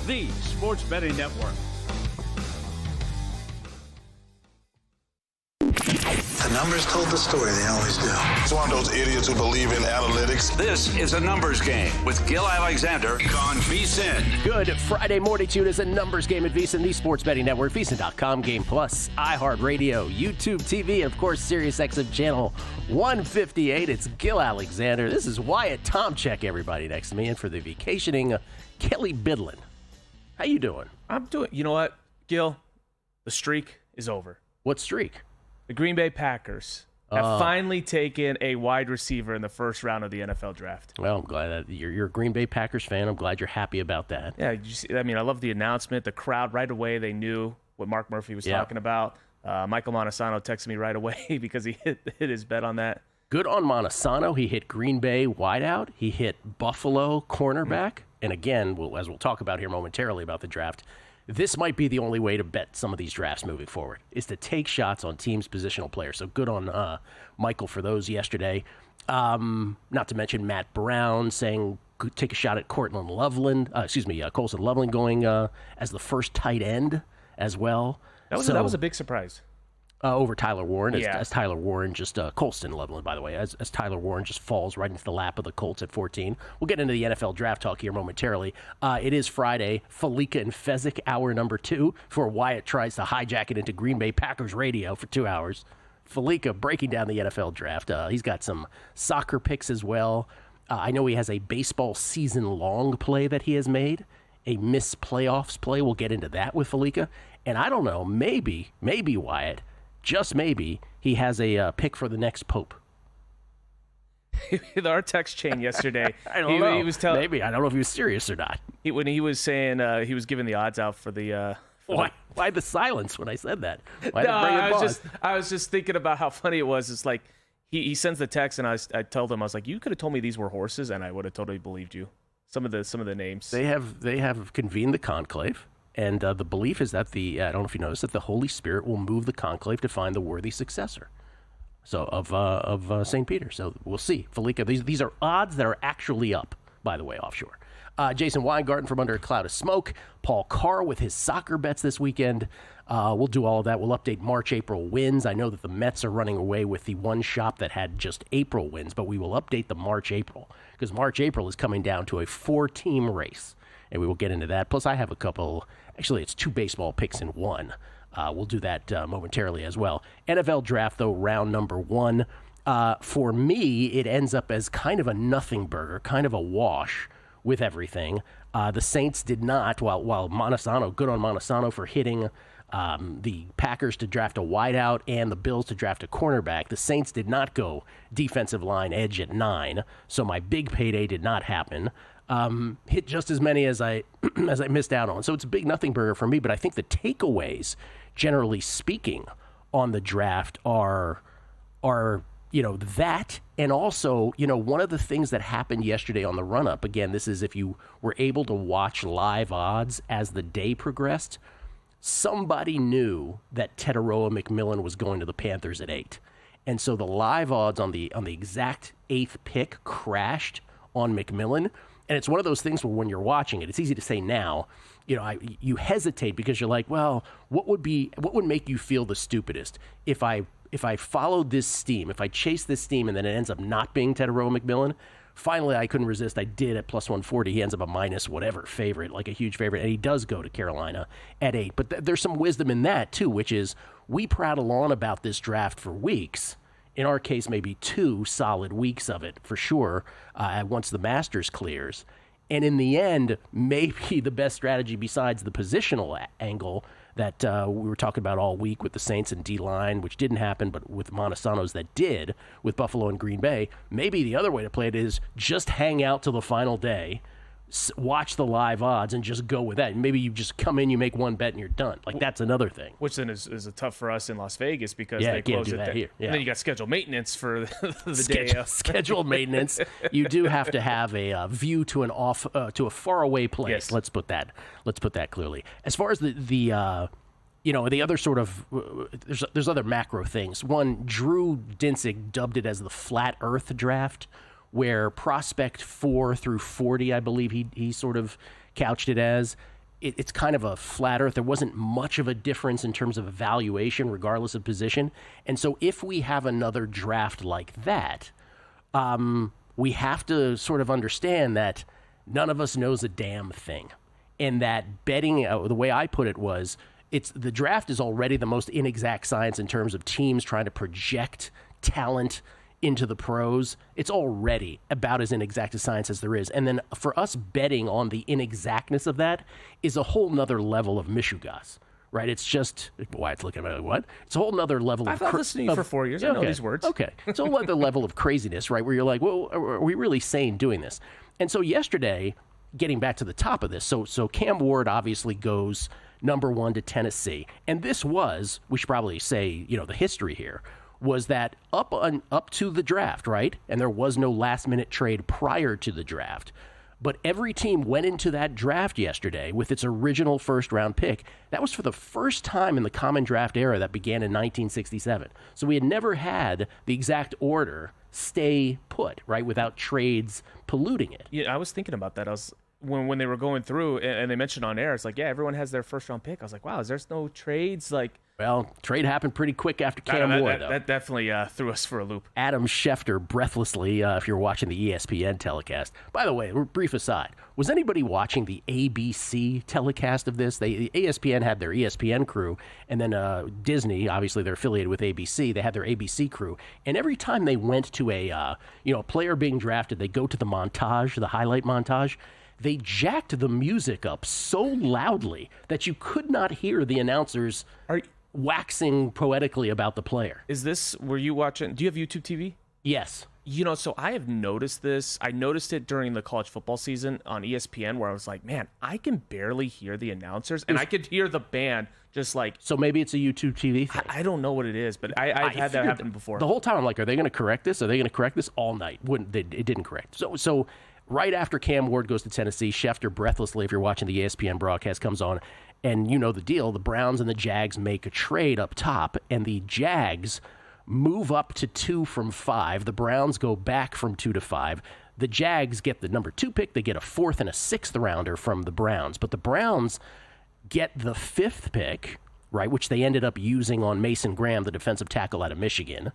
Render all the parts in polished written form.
the Sports Betting Network. The numbers told the story, they always do. It's one of those idiots who believe in analytics. This is a numbers game with Gil Alexander on VSiN. Good Friday morning to you. It is a numbers game at VSiN, the Sports Betting Network, VSiN.com, Game Plus, iHeartRadio, YouTube TV, and of course, SiriusXM Channel 158. It's Gil Alexander. This is Wyatt Tomchek, everybody next to me, and for the vacationing, Kelly Bidlin. How you doing? I'm doing. You know what, Gil? The streak is over. What streak? The Green Bay Packers have finally taken a wide receiver in the first round of the NFL draft. Well, I'm glad that you're a Green Bay Packers fan. I'm glad you're happy about that. Yeah, I love the announcement. The crowd right away, they knew what Mark Murphy was talking about. Michael Montesano texted me right away because he hit his bet on that. Good on Montesano. He hit Green Bay wideout. He hit Buffalo cornerback. And again, as we'll talk about here momentarily about the draft, this might be the only way to bet some of these drafts moving forward, is to take shots on teams' positional players. So good on Michael for those yesterday. Not to mention Matt Brown saying take a shot at Colson Loveland going as the first tight end as well. That was a big surprise. Over Tyler Warren, as Tyler Warren just, Colson Loveland, by the way, as Tyler Warren just falls right into the lap of the Colts at 14. We'll get into the NFL draft talk here momentarily. It is Friday, Falika and Fezzik, hour number 2, before Wyatt tries to hijack it into Green Bay Packers radio for 2 hours. Falika breaking down the NFL draft. He's got some soccer picks as well. I know he has a baseball season-long play that he has made, a miss playoffs play. We'll get into that with Falika. And I don't know, maybe Wyatt, just maybe, he has a pick for the next pope. Our text chain yesterday. I don't know. He was maybe. I don't know if he was serious or not. When he was saying he was giving the odds out for the. Why the silence when I said that? I was just thinking about how funny it was. It's like he sends the text, and I told him, I was like, you could have told me these were horses, and I would have totally believed you. Some of the names. They have convened the conclave. And the belief is that I don't know if you noticed, that the Holy Spirit will move the conclave to find the worthy successor. So of St. Peter. So we'll see. Falika, these are odds that are actually up, by the way, offshore. Jason Weingarten from Under a Cloud of Smoke. Paul Carr with his soccer bets this weekend. We'll do all of that. We'll update March, April wins. I know that the Mets are running away with the one shop that had just April wins, but we will update the March, April, because March, April is coming down to a 4-team race. And we will get into that. Plus, I have a couple. Actually, it's 2 baseball picks in one. We'll do that momentarily as well. NFL draft, though, round number 1. For me, it ends up as kind of a nothing burger, kind of a wash with everything. The Saints did not, while Montesano, good on Montesano for hitting the Packers to draft a wideout and the Bills to draft a cornerback. The Saints did not go defensive line edge at 9, so my big payday did not happen. Hit just as many as I missed out on. So it's a big nothing burger for me, but I think the takeaways, generally speaking, on the draft are that, and also, one of the things that happened yesterday on the run-up, again, this is if you were able to watch live odds as the day progressed, somebody knew that Teteroa McMillan was going to the Panthers at 8. And so the live odds on the exact 8th pick crashed on McMillan. And it's one of those things where when you're watching it, it's easy to say now, you hesitate because you're like, well, what would make you feel the stupidest if I followed this steam, if I chased this steam and then it ends up not being Teteroa McMillan? Finally, I couldn't resist. I did at plus 140. He ends up a minus whatever favorite, like a huge favorite, and he does go to Carolina at 8. But there's some wisdom in that too, which is we prattle on about this draft for weeks. In our case, maybe 2 solid weeks of it, for sure, once the Masters clears. And in the end, maybe the best strategy besides the positional angle that we were talking about all week with the Saints and D-line, which didn't happen, but with Montesano's that did, with Buffalo and Green Bay, maybe the other way to play it is just hang out till the final day, watch the live odds, and just go with that. And maybe you just come in, you make one bet, and you're done. Like, that's another thing. Which then is tough for us in Las Vegas because they close it here. Yeah. And then you got scheduled maintenance for the day. Scheduled maintenance. You do have to have a view to a faraway place. Yes. Let's put that clearly. As far as the other sort of there's other macro things. One, Drew Dinsick dubbed it as the flat Earth draft, where prospect 4 through 40, I believe he sort of couched it as. it's kind of a flat earth. There wasn't much of a difference in terms of evaluation, regardless of position. And so if we have another draft like that, we have to sort of understand that none of us knows a damn thing. And that betting, the way I put it was, the draft is already the most inexact science in terms of teams trying to project talent into the pros. It's already about as inexact a science as there is. And then for us, betting on the inexactness of that is a whole nother level of mishugas, right? It's just, why it's looking at me like, what? It's a whole nother level I've been listening for 4 years. I know these words. Okay. It's a whole other level of craziness, right? Where you're like, well, are we really sane doing this? And so yesterday, getting back to the top of this, so Cam Ward obviously goes number 1 to Tennessee. And this was, we should probably say, the history here, was that up to the draft, right? And there was no last-minute trade prior to the draft. But every team went into that draft yesterday with its original first-round pick. That was for the first time in the common draft era that began in 1967. So we had never had the exact order stay put, right, without trades polluting it. Yeah, I was thinking about that. When they were going through, and they mentioned on air, it's like, yeah, everyone has their first-round pick. I was like, wow, there's no trades? Well, trade happened pretty quick after Cam Ward, though. That definitely threw us for a loop. Adam Schefter breathlessly, if you're watching the ESPN telecast. By the way, brief aside, was anybody watching the ABC telecast of this? The ESPN had their ESPN crew, and then Disney, obviously they're affiliated with ABC, they had their ABC crew. And every time they went to a player being drafted, they go to the montage, the highlight montage. They jacked the music up so loudly that you could not hear the announcers waxing poetically about the player. Were you watching, do you have YouTube TV? Yes. So I have noticed this. I noticed it during the college football season on ESPN where I was like, man, I can barely hear the announcers, and I could hear the band just like... So maybe it's a YouTube TV thing. I don't know what it is, but I've had that happen before. The whole time I'm like, are they going to correct this? Are they going to correct this? All night. It didn't correct. So right after Cam Ward goes to Tennessee, Schefter breathlessly, if you're watching the ESPN broadcast, comes on, and you know the deal. The Browns and the Jags make a trade up top, and the Jags move up to 2 from 5. The Browns go back from 2 to 5. The Jags get the number 2 pick. They get a 4th and a 6th rounder from the Browns. But the Browns get the 5th pick, right, which they ended up using on Mason Graham, the defensive tackle out of Michigan.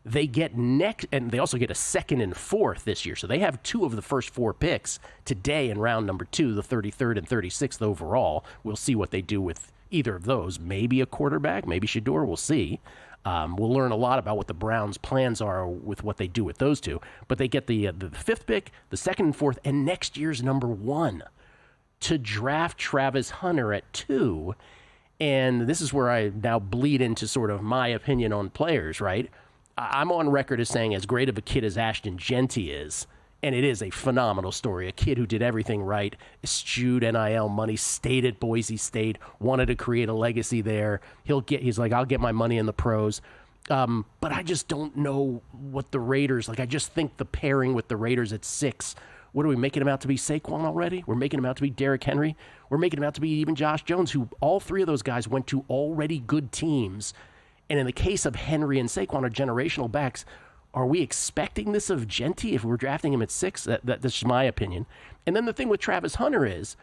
They get and they also get a 2nd and 4th this year. So they have 2 of the first 4 picks today in round number 2, the 33rd and 36th overall. We'll see what they do with either of those. Maybe a quarterback, maybe Shador, we'll see. We'll learn a lot about what the Browns' plans are with what they do with those 2. But they get the 5th pick, the 2nd and 4th, and next year's number 1 to draft Travis Hunter at 2. And this is where I now bleed into sort of my opinion on players, right? I'm on record as saying as great of a kid as Ashton Jeanty is, and it is a phenomenal story, a kid who did everything right, eschewed NIL money, stayed at Boise State, wanted to create a legacy there. He's like, I'll get my money in the pros. But I just don't know what the Raiders, I just think the pairing with the Raiders at 6, what are we making him out to be, Saquon already? We're making him out to be Derrick Henry. We're making him out to be even Josh Jones, who all 3 of those guys went to already good teams. And in the case of Henry and Saquon are generational backs. Are we expecting this of Jeanty if we're drafting him at 6? That's just my opinion. And then the thing with Travis Hunter is,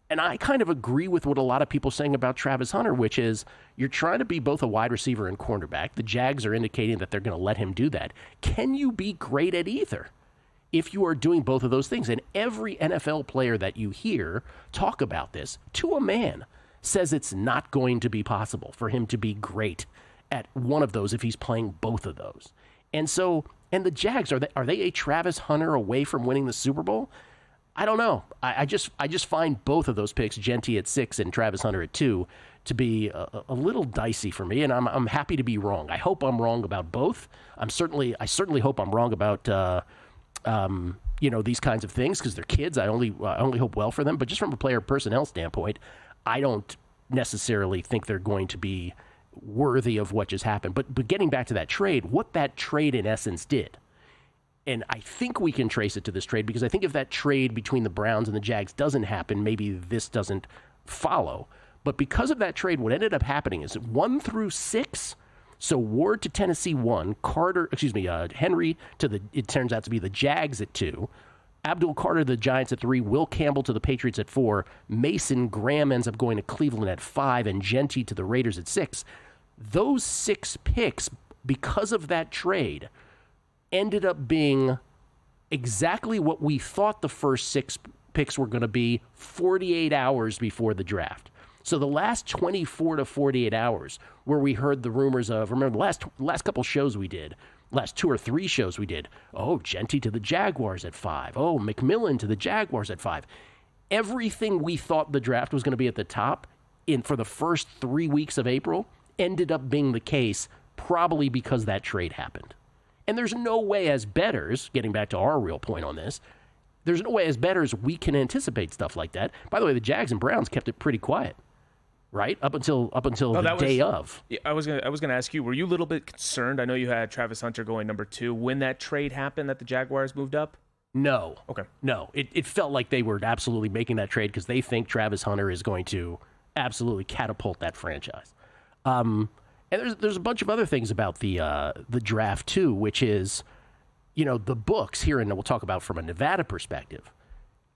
and I kind of agree with what a lot of people are saying about Travis Hunter, which is you're trying to be both a wide receiver and cornerback. The Jags are indicating that they're going to let him do that. Can you be great at either if you are doing both of those things? And every NFL player that you hear talk about this, to a man, says it's not going to be possible for him to be great at one of those if he's playing both of those. And so, and the Jags, are they a Travis Hunter away from winning the Super Bowl? I don't know. I just find both of those picks, Jeanty at 6 and Travis Hunter at 2, to be a little dicey for me, and I'm happy to be wrong. I hope I'm wrong about both. I certainly hope I'm wrong about these kinds of things because they're kids. I only hope well for them. But just from a player personnel standpoint, I don't necessarily think they're going to be worthy of what just happened. But getting back to that trade, what that trade in essence did, and I think we can trace it to this trade because I think if that trade between the Browns and the Jags doesn't happen, maybe this doesn't follow. But because of that trade, what ended up happening is 1 through 6, so Ward to Tennessee 1, Henry it turns out to be the Jags at 2, Abdul Carter to the Giants at 3, Will Campbell to the Patriots at 4, Mason Graham ends up going to Cleveland at 5, and Genty to the Raiders at 6. Those 6 picks, because of that trade, ended up being exactly what we thought the first 6 picks were going to be 48 hours before the draft. So the last 24 to 48 hours where we heard the rumors of, remember the last couple shows we did, last 2 or 3 shows we did, oh, Genty to the Jaguars at 5, oh, McMillan to the Jaguars at 5. Everything we thought the draft was going to be at the top for the first 3 weeks of April ended up being the case, probably because that trade happened. And there's no way as bettors, getting back to our real point on this, there's no way as bettors we can anticipate stuff like that. By the way, the Jags and Browns kept it pretty quiet, right? Up until the day of. Yeah, I was gonna ask you, were you a little bit concerned? I know you had Travis Hunter going number 2 when that trade happened that the Jaguars moved up. No. Okay. No. It felt like they were absolutely making that trade because they think Travis Hunter is going to absolutely catapult that franchise. And there's a bunch of other things about the draft too, which is, the books here, and we'll talk about from a Nevada perspective.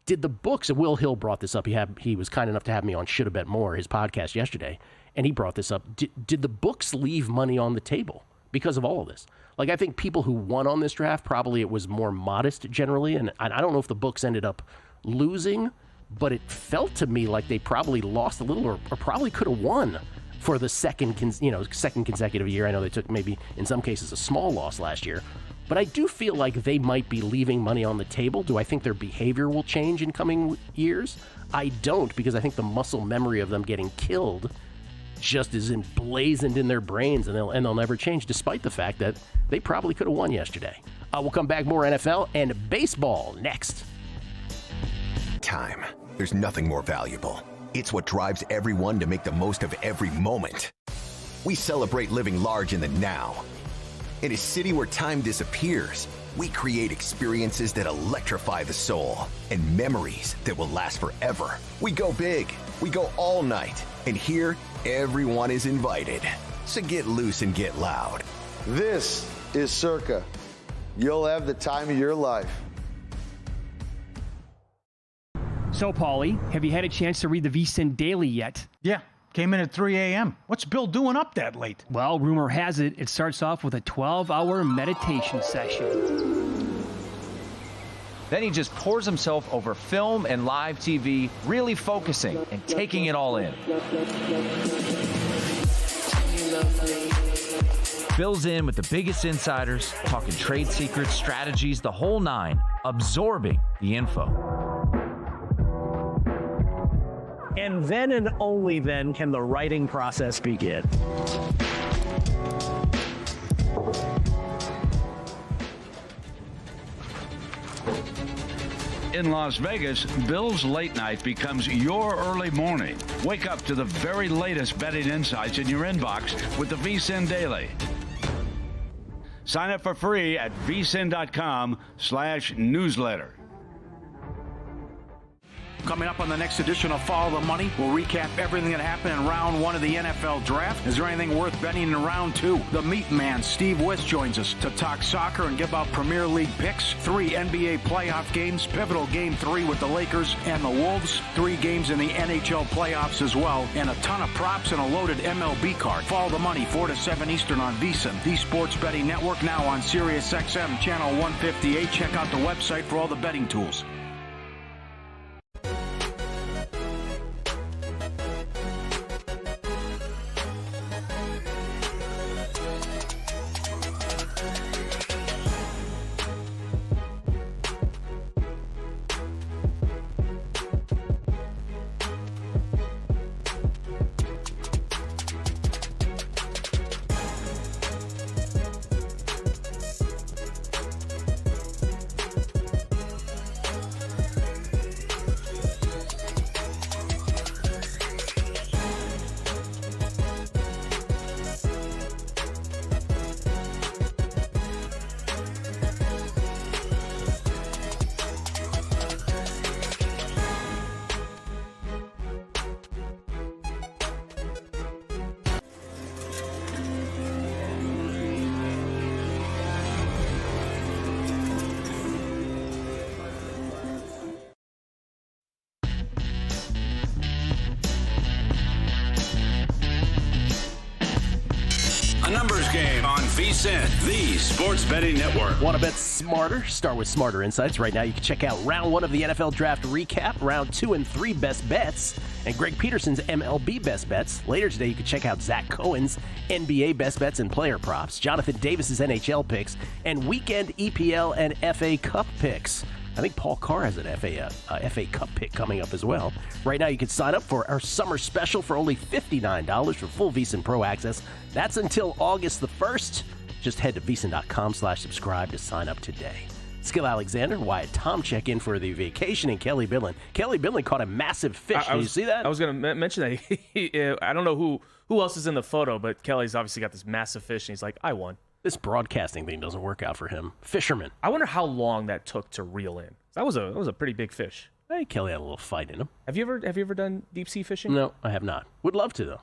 Did the books, and Will Hill brought this up, he was kind enough to have me on Shoulda Bet More, his podcast yesterday, and he brought this up. Did the books leave money on the table because of all of this? Like, I think people who won on this draft, probably it was more modest generally, and I don't know if the books ended up losing, but it felt to me like they probably lost a little or probably could have won for the second consecutive year. I know they took maybe in some cases a small loss last year, but I do feel like they might be leaving money on the table. Do I think their behavior will change in coming years? I don't, because I think the muscle memory of them getting killed just is emblazoned in their brains, and they'll never change, despite the fact that they probably could have won yesterday. We'll come back, more NFL and baseball next. Time. There's nothing more valuable. It's what drives everyone to make the most of every moment. We celebrate living large in the now. In a city where time disappears, we create experiences that electrify the soul and memories that will last forever. We go big, we go all night, and here, everyone is invited. So get loose and get loud. This is Circa. You'll have the time of your life. So, Paulie, have you had a chance to read the VSiN Daily yet? Yeah, came in at 3 a.m. What's Bill doing up that late? Well, rumor has it, it starts off with a 12-hour meditation session. Then he just pours himself over film and live TV, really focusing and taking it all in. Bill's in with the biggest insiders, talking trade secrets, strategies, the whole nine, absorbing the info. And then and only then can the writing process begin. In Las Vegas, Bill's late night becomes your early morning. Wake up to the very latest betting insights in your inbox with the VSiN Daily. Sign up for free at vsin.com/newsletter. Coming up on the next edition of Follow the Money, we'll recap everything that happened in round 1 of the NFL draft. Is there anything worth betting in round 2? The meat man, Steve Wiss, joins us to talk soccer and give out Premier League picks. 3 NBA playoff games, pivotal game 3 with the Lakers and the Wolves. 3 games in the NHL playoffs as well, and a ton of props and a loaded MLB card. Follow the Money, 4 to 7 Eastern on VSiN, the sports betting network, now on Sirius XM, channel 158. Check out the website for all the betting tools. A numbers game on VSiN, the sports betting network. Want to bet smarter? Start with Smarter Insights. Right now, you can check out round 1 of the NFL Draft recap, round 2 and 3 best bets, and Greg Peterson's MLB best bets. Later today, you can check out Zach Cohen's NBA best bets and player props, Jonathan Davis's NHL picks, and weekend EPL and FA Cup picks. I think Paul Carr has an FA Cup pick coming up as well. Right now, you can sign up for our summer special for only $59 for full VSiN Pro access. That's until August the 1st. Just head to VSiN.com/subscribe to sign up today. Skill Alexander, Wyatt Tom check in for the vacation, and Kelly Billin. Kelly Billin caught a massive fish. Did you see that? I was going to mention that. I don't know who else is in the photo, but Kelly's obviously got this massive fish, and he's like, I won. This broadcasting thing doesn't work out for him. Fisherman. I wonder how long that took to reel in. That was a pretty big fish. Hey, Kelly had a little fight in him. Have you ever done deep sea fishing? No, I have not. Would love to though.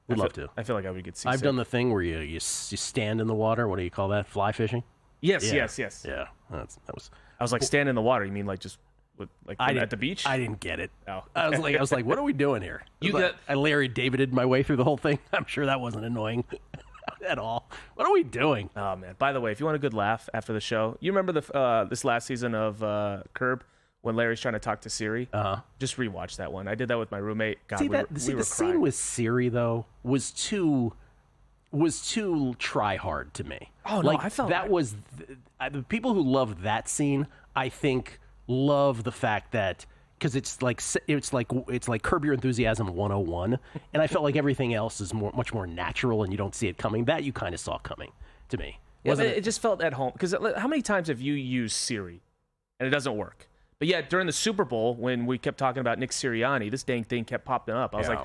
Would love to. I feel like I would get seasick. I've done the thing where you stand in the water. What do you call that? Fly fishing? Yes. Yeah, that was. I was like, stand in the water. You mean like just at the beach? I didn't get it. Oh. I was like, what are we doing here? I Larry Davided my way through the whole thing. I'm sure that wasn't annoying at all. What are we doing? Oh man! By the way, if you want a good laugh after the show, you remember this last season of Curb when Larry's trying to talk to Siri? Just rewatch that one. I did that with my roommate. God, the scene with Siri though was too try hard to me. Oh no, I felt that was the people who love that scene. I think love the fact that. Because it's like Curb Your Enthusiasm 101, and I felt like everything else is much more natural, and you don't see it coming. That you kind of saw coming to me. Yeah, but it just felt at home. Because how many times have you used Siri, and it doesn't work? But yeah, during the Super Bowl when we kept talking about Nick Sirianni, this dang thing kept popping up. I was like,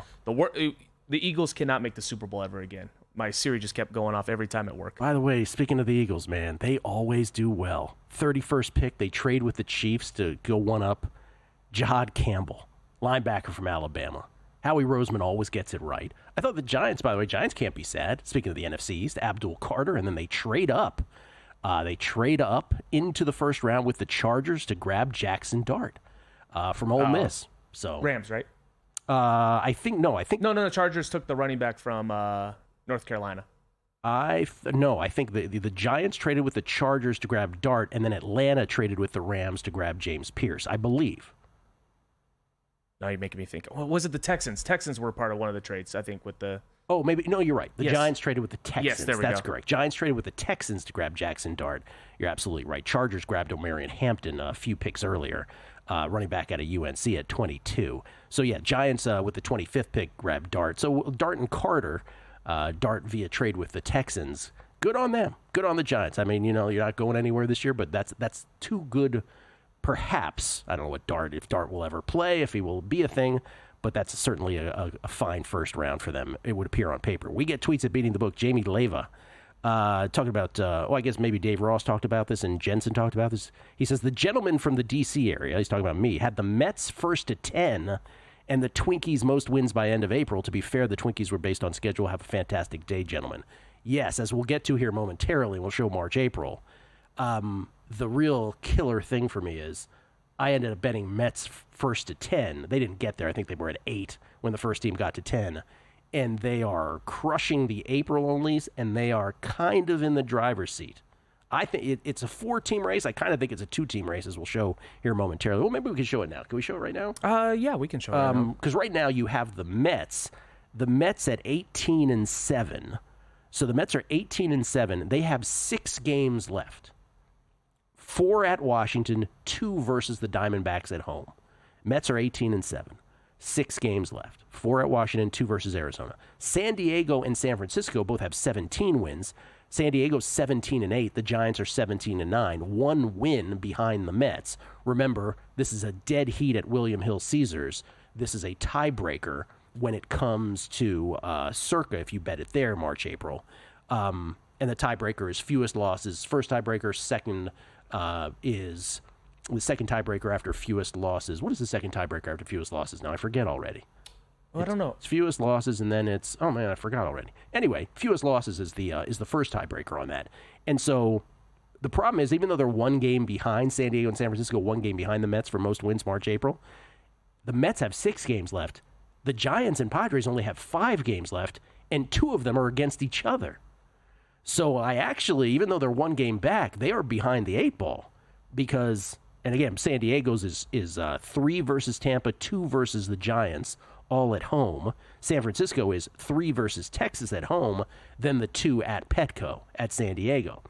the Eagles cannot make the Super Bowl ever again. My Siri just kept going off every time at work. By the way, speaking of the Eagles, man, they always do well. 31st pick, they trade with the Chiefs to go one up. Jahad Campbell, linebacker from Alabama. Howie Roseman always gets it right. I thought the Giants, by the way, Giants can't be sad. Speaking of the NFC East, Abdul Carter, and then they trade up. They trade up into the first round with the Chargers to grab Jackson Dart from Ole Miss. So Rams, right? I think no. The Chargers took the running back from North Carolina. I think the Giants traded with the Chargers to grab Dart, and then Atlanta traded with the Rams to grab James Pierce, I believe. Now you're making me think. Well, was it the Texans? Texans were part of one of the trades, I think, with the... Oh, maybe. No, you're right. The Giants traded with the Texans. Yes, there we That's go. correct. Giants traded with the Texans to grab Jackson Dart. You're absolutely right. Chargers grabbed Omarion Hampton a few picks earlier, running back out of UNC at 22. So, yeah, Giants with the 25th pick grabbed Dart. So, Dart and Carter, Dart via trade with the Texans. Good on them. Good on the Giants. I mean, you're not going anywhere this year, but that's too good. Perhaps, I don't know if Dart will ever play, if he will be a thing, but that's certainly a fine first round for them, it would appear on paper. We get tweets at Beating the Book. Jamie Leva talking about, I guess maybe Dave Ross talked about this and Jensen talked about this. He says, the gentleman from the D.C. area, he's talking about me, had the Mets first to 10 and the Twinkies most wins by end of April. To be fair, the Twinkies were based on schedule. Have a fantastic day, gentlemen. Yes, as we'll get to here momentarily, we'll show March, April. The real killer thing for me is I ended up betting Mets first to 10. They didn't get there. I think they were at 8 when the first team got to 10. And they are crushing the April onlys, and they are kind of in the driver's seat. I think it's a 4-team race. I kind of think it's a 2-team race, as we'll show here momentarily. Well, maybe we can show it now. Can we show it right now? Yeah, we can show it right now. Because right now you have the Mets. The Mets at 18-7. So the Mets are 18-7. They have 6 games left. 4 at Washington, 2 versus the Diamondbacks at home. Mets are 18-7. 6 games left. 4 at Washington, 2 versus Arizona. San Diego and San Francisco both have 17 wins. San Diego's 17-8. The Giants are 17-9. 1 win behind the Mets. Remember, this is a dead heat at William Hill Caesars. This is a tiebreaker when it comes to Circa, if you bet it there, March, April. And the tiebreaker is fewest losses. First tiebreaker, second is the second tiebreaker after fewest losses. What is the second tiebreaker after fewest losses? Now I forget already. I don't know. It's fewest losses, and then it's I forgot already. Anyway, fewest losses is the first tiebreaker on that. And so the problem is, even though they're 1 game behind San Diego and San Francisco, 1 game behind the Mets for most wins March, April, the Mets have 6 games left. The Giants and Padres only have 5 games left, and 2 of them are against each other. So I actually, even though they're one game back, they are behind the 8 ball because, and again, San Diego's is 3 versus Tampa, 2 versus the Giants, all at home. San Francisco is 3 versus Texas at home, then the 2 at Petco at San Diego.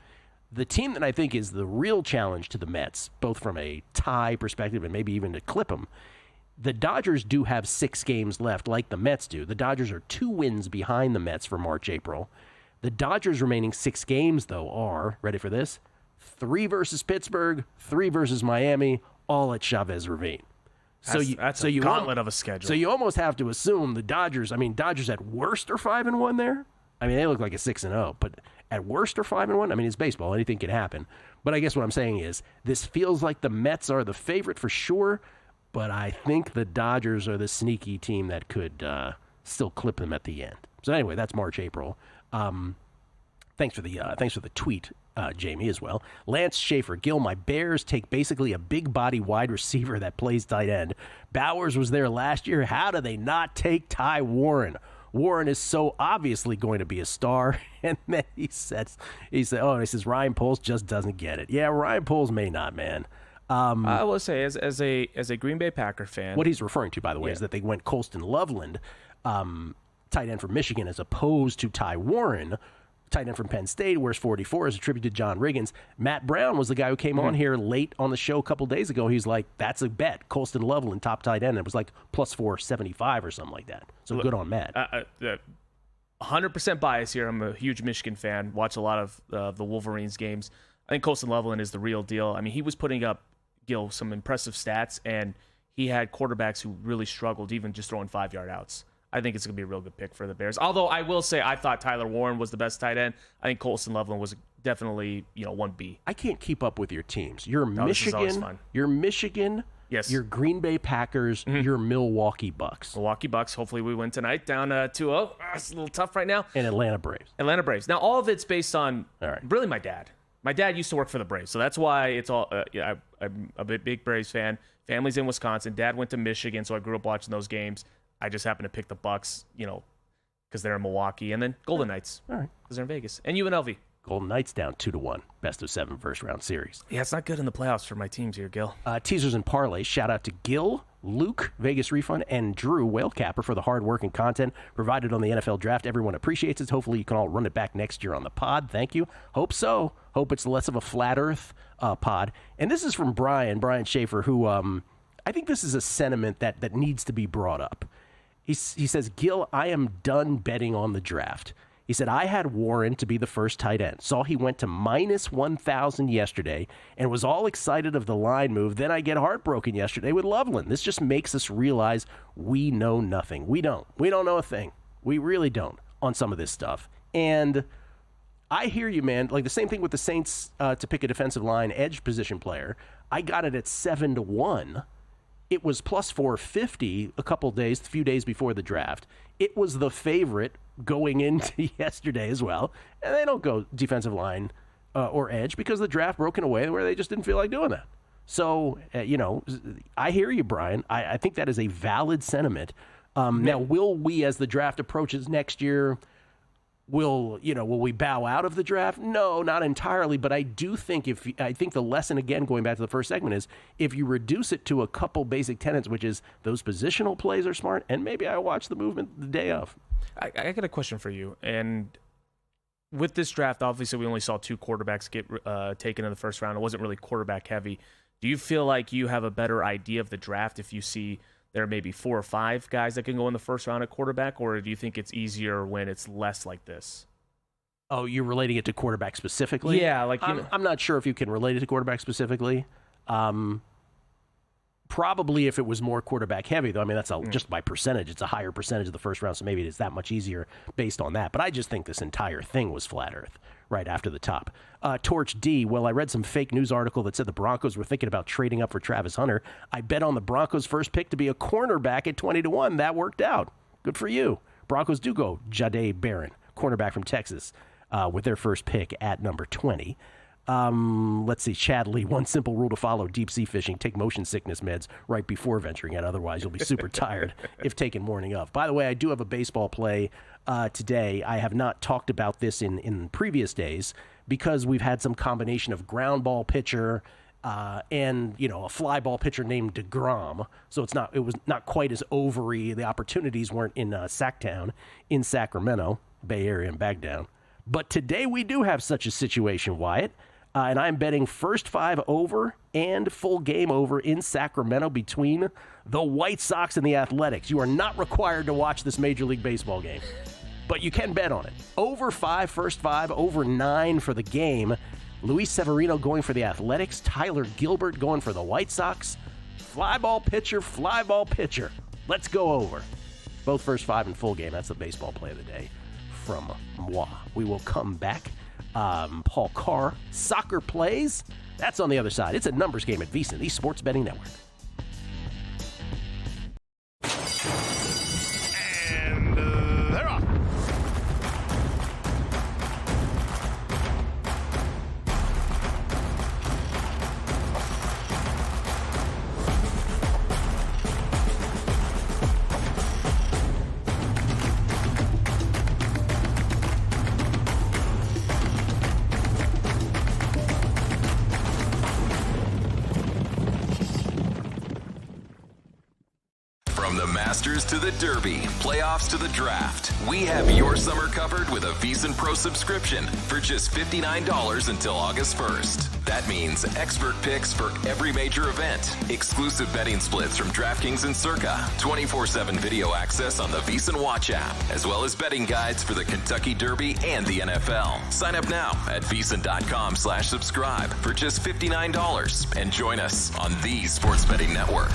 The team that I think is the real challenge to the Mets, both from a tie perspective and maybe even to clip them, the Dodgers do have 6 games left like the Mets do. The Dodgers are 2 wins behind the Mets for March, April. The Dodgers' remaining 6 games, though, are, ready for this, 3 versus Pittsburgh, 3 versus Miami, all at Chavez Ravine. That's a gauntlet of a schedule. So you almost have to assume the Dodgers, Dodgers at worst are 5-1 there. They look like a 6-0, but at worst are 5-1. It's baseball. Anything can happen. But I guess what I'm saying is this feels like the Mets are the favorite for sure, but I think the Dodgers are the sneaky team that could still clip them at the end. So anyway, that's March, April. Thanks for the tweet, Jamie, as well. Lance Schaefer, Gil, my Bears take basically a big body wide receiver that plays tight end. Bowers was there last year. How do they not take Ty Warren? Warren is so obviously going to be a star. And then he says, Ryan Poles just doesn't get it. Yeah, Ryan Poles may not, man. I will say, as a Green Bay Packer fan, what he's referring to, by the way, is that they went Colston Loveland, tight end from Michigan, as opposed to Ty Warren, tight end from Penn State, wears 44, is attributed to John Riggins. Matt Brown was the guy who came on here late on the show a couple days ago. He's like, that's a bet. Colston Loveland, top tight end. It was like plus 475 or something like that. So look, good on Matt. 100% bias here. I'm a huge Michigan fan. Watch a lot of the Wolverines games. I think Colston Loveland is the real deal. He was putting up, some impressive stats, and he had quarterbacks who really struggled, even just throwing 5-yard outs. I think it's going to be a real good pick for the Bears. Although I will say I thought Tyler Warren was the best tight end. I think Colston Loveland was definitely 1B. I can't keep up with your teams. You're Michigan. You're Michigan. Yes. You're Green Bay Packers. You're Milwaukee Bucks. Milwaukee Bucks. Hopefully we win tonight. Down 2-0. It's a little tough right now. And Atlanta Braves. Now all of it's based on really my dad. My dad used to work for the Braves, so that's why it's all. I'm a big Braves fan. Family's in Wisconsin. Dad went to Michigan, so I grew up watching those games. I just happen to pick the Bucks, because they're in Milwaukee, and then Golden Knights, because they're in Vegas, and UNLV. Golden Knights down 2-1, best of 7 first-round series. Yeah, it's not good in the playoffs for my teams here, Gil. Teasers and parlays. Shout out to Gil, Luke, Vegas Refund, and Drew, Whale Capper, for the hard work and content provided on the NFL Draft. Everyone appreciates it. Hopefully you can all run it back next year on the pod. Thank you. Hope so. Hope it's less of a flat Earth pod. And this is from Brian Schaefer, who I think this is a sentiment that needs to be brought up. He says, Gil, I am done betting on the draft. He said, I had Warren to be the first tight end. Saw he went to minus 1,000 yesterday and was all excited of the line move. Then I get heartbroken yesterday with Loveland. This just makes us realize we know nothing. We don't know a thing. We really don't on some of this stuff. And I hear you, man. Like the same thing with the Saints to pick a defensive line edge position player. I got it at 7-1. It was plus 450 a few days before the draft. It was the favorite going into yesterday as well. And they don't go defensive line or edge because the draft broke in a way where they just didn't feel like doing that. So, I hear you, Brian. I think that is a valid sentiment. Now, will we, as the draft approaches next year, will we bow out of the draft? No, not entirely, but I do think the lesson, again, going back to the first segment, is if you reduce it to a couple basic tenets, which is those positional plays are smart, and maybe I watch the movement the day of. I got a question for you. And with this draft, obviously we only saw 2 quarterbacks get taken in the first round. It wasn't really quarterback heavy. Do you feel like you have a better idea of the draft if you see there may be 4 or 5 guys that can go in the first round at quarterback, or do you think it's easier when it's less like this? Oh, you're relating it to quarterback specifically? Yeah, I'm not sure if you can relate it to quarterback specifically. Probably if it was more quarterback heavy, though. That's just by percentage. It's a higher percentage of the first round, so maybe it's that much easier based on that. But I just think this entire thing was flat Earth right after the top. Torch D, well, I read some fake news article that said the Broncos were thinking about trading up for Travis Hunter. I bet on the Broncos' first pick to be a cornerback at 20-1. That worked out. Good for you. Broncos do go Jahdae Barron, cornerback from Texas, with their first pick at number 20. Let's see. Chad Lee, one simple rule to follow: deep sea fishing. Take motion sickness meds right before venturing out. Otherwise, you'll be super tired if taken morning of. By the way, I do have a baseball play today. I have not talked about this in previous days because we've had some combination of ground ball pitcher and a fly ball pitcher named DeGrom. So it was not quite as ovary. The opportunities weren't in Sacktown, in Sacramento, Bay Area, and back down. But today we do have such a situation, Wyatt. And I'm betting first 5 over and full game over in Sacramento between the White Sox and the Athletics. You are not required to watch this Major League Baseball game, but you can bet on it. Over 5, first 5, over 9 for the game. Luis Severino going for the Athletics. Tyler Gilbert going for the White Sox. Fly ball pitcher. Let's go over. Both first 5 and full game. That's the baseball play of the day from moi. We will come back. Paul Carr, soccer plays. That's on the other side. It's a numbers game at VSiN, the Sports Betting Network. And they're off. Masters to the Derby, playoffs to the draft. We have your summer covered with a VSiN Pro subscription for just $59 until August 1st. That means expert picks for every major event, exclusive betting splits from DraftKings and Circa, 24/7 video access on the VSiN Watch app, as well as betting guides for the Kentucky Derby and the NFL. Sign up now at VSiN.com/subscribe for just $59 and join us on the Sports Betting Network.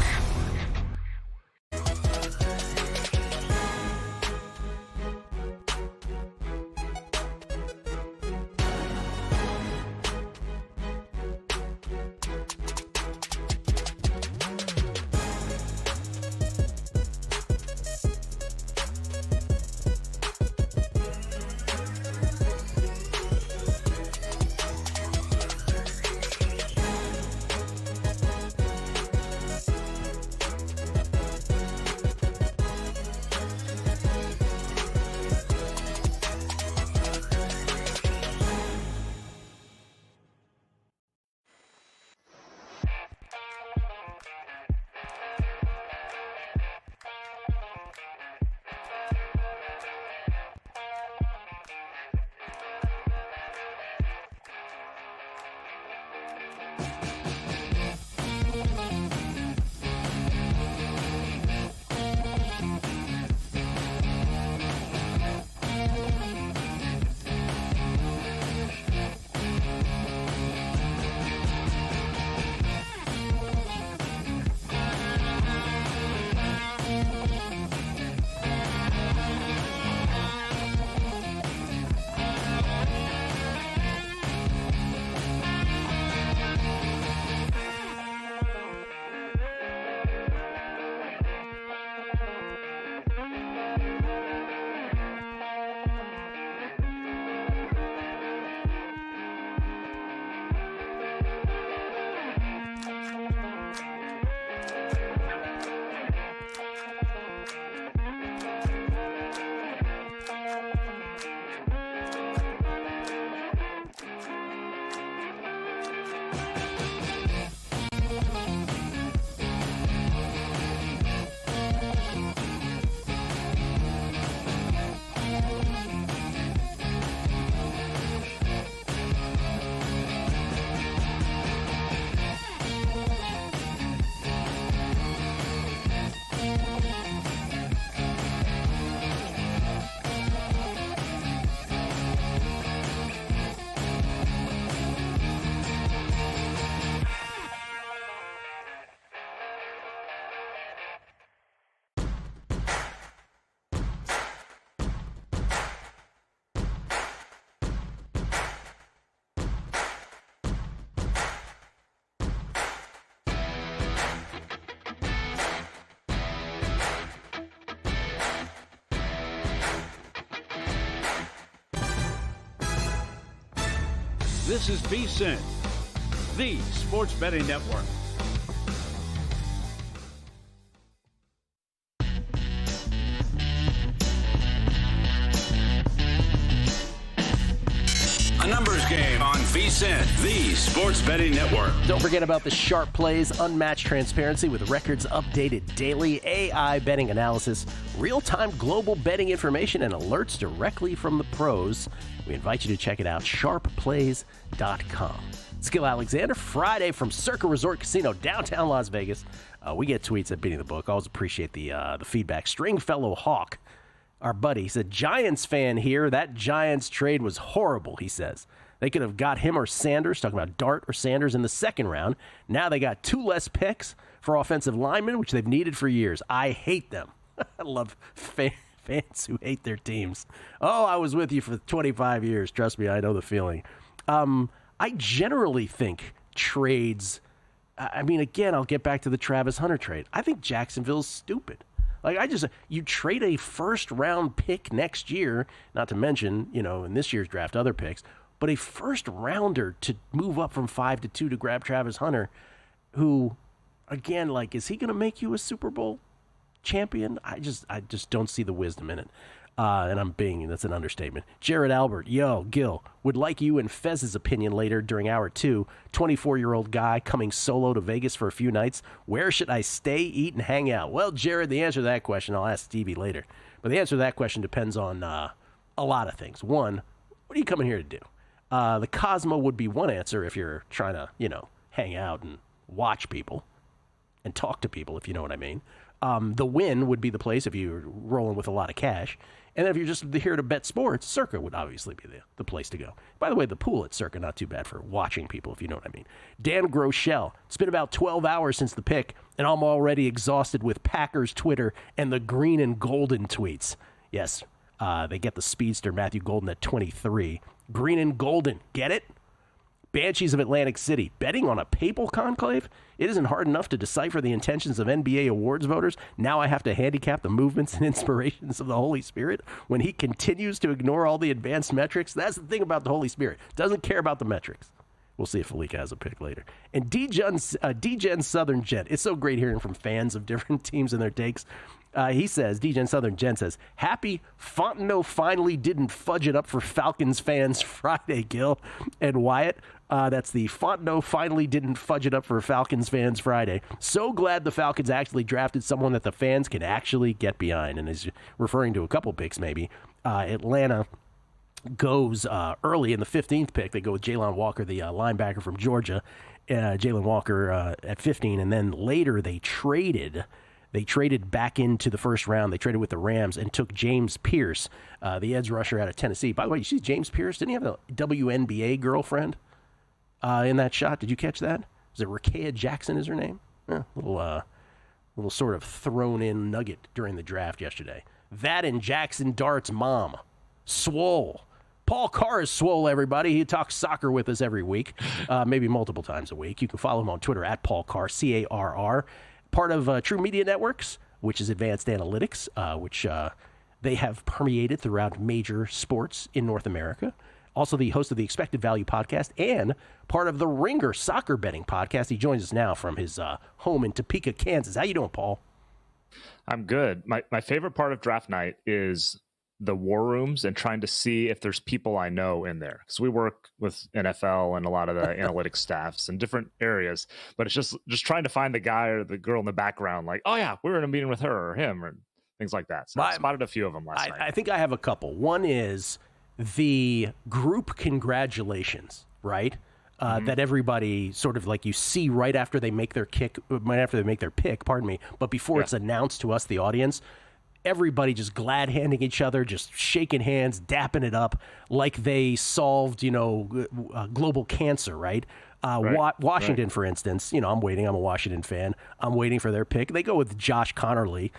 This is VSiN, the sports betting network. A numbers game on VSiN, the sports betting network. Don't forget about the sharp plays, unmatched transparency with records updated daily, AI betting analysis, real-time global betting information, and alerts directly from the pros. We invite you to check it out, sharpplays.com. It's Gil Alexander, Friday from Circa Resort Casino, downtown Las Vegas. We get tweets at Beating the Book. Always appreciate the feedback. Stringfellow Hawk, our buddy, said, Giants fan here. That Giants trade was horrible, he says. They could have got him or Sanders, talking about Dart or Sanders in the second round. Now they got 2 less picks for offensive linemen, which they've needed for years. I hate them. I love fans who hate their teams. Oh, I was with you for 25 years. Trust me, I know the feeling. I generally think trades, again, I'll get back to the Travis Hunter trade. I think Jacksonville's stupid. You trade a first-round pick next year, not to mention, in this year's draft, other picks, but a first-rounder to move up from 5 to 2 to grab Travis Hunter, who, again, is he going to make you a Super Bowl champion? I just don't see the wisdom in it. And that's an understatement. Jared Albert, Gil, would like you and Fez's opinion later during hour 2. 24-year-old guy coming solo to Vegas for a few nights. Where should I stay, eat, and hang out? Well, Jared, the answer to that question, I'll ask Stevie later. But the answer to that question depends on a lot of things. One, what are you coming here to do? The Cosmo would be one answer if you're trying to, hang out and watch people and talk to people, if you know what I mean. The Win would be the place if you're rolling with a lot of cash. And then if you're just here to bet sports, Circa would obviously be the place to go. By the way, the pool at Circa, not too bad for watching people, if you know what I mean. Dan Groeschel, it's been about 12 hours since the pick, and I'm already exhausted with Packers Twitter and the green and golden tweets. Yes, they get the speedster Matthew Golden at 23. Green and golden, get it? Banshees of Atlantic City, betting on a papal conclave? It isn't hard enough to decipher the intentions of NBA awards voters. Now I have to handicap the movements and inspirations of the Holy Spirit when he continues to ignore all the advanced metrics. That's the thing about the Holy Spirit. Doesn't care about the metrics. We'll see if Felica has a pick later. And D-Gen Southern Gent. It's so great hearing from fans of different teams and their takes. He says, D-Gen Southern Gent says, happy Fontenot finally didn't fudge it up for Falcons fans Friday, Gil and Wyatt. That's the Fontenot finally didn't fudge it up for Falcons fans Friday. So glad the Falcons actually drafted someone that the fans can actually get behind. And is referring to a couple picks maybe. Atlanta goes early in the 15th pick. They go with Jalen Walker, the linebacker from Georgia. Jalen Walker at 15. And then later they traded back into the first round. They traded with the Rams and took James Pierce, the edge rusher out of Tennessee. By the way, you see James Pierce? Didn't he have a WNBA girlfriend in that shot? Did you catch that? Was it Rakea Jackson is her name? Little sort of thrown-in nugget during the draft yesterday. That and Jackson Dart's mom, Swole. Paul Carr is swole, everybody. He talks soccer with us every week, maybe multiple times a week. You can follow him on Twitter at Paul Carr, C-A-R-R. Part of True Media Networks, which is advanced analytics, which they have permeated throughout major sports in North America. Also the host of the Expected Value podcast and part of the Ringer soccer betting podcast. He joins us now from his home in Topeka, Kansas. How you doing, Paul? I'm good. My favorite part of draft night is the war rooms and trying to see if there's people I know in there, because we work with NFL and a lot of the analytics staffs in different areas, but it's just trying to find the guy or the girl in the background, like, oh yeah, we were in a meeting with her or him or things like that. So I spotted a few of them last night. I think I have a couple. One is the group congratulations, right? That everybody sort of like you see right after they make their pick, but before it's announced to us, the audience. Everybody just glad handing each other, just shaking hands, dapping it up like they solved, global cancer, right? Washington, for instance, I'm waiting. I'm a Washington fan. I'm waiting for their pick. They go with Josh Connerly,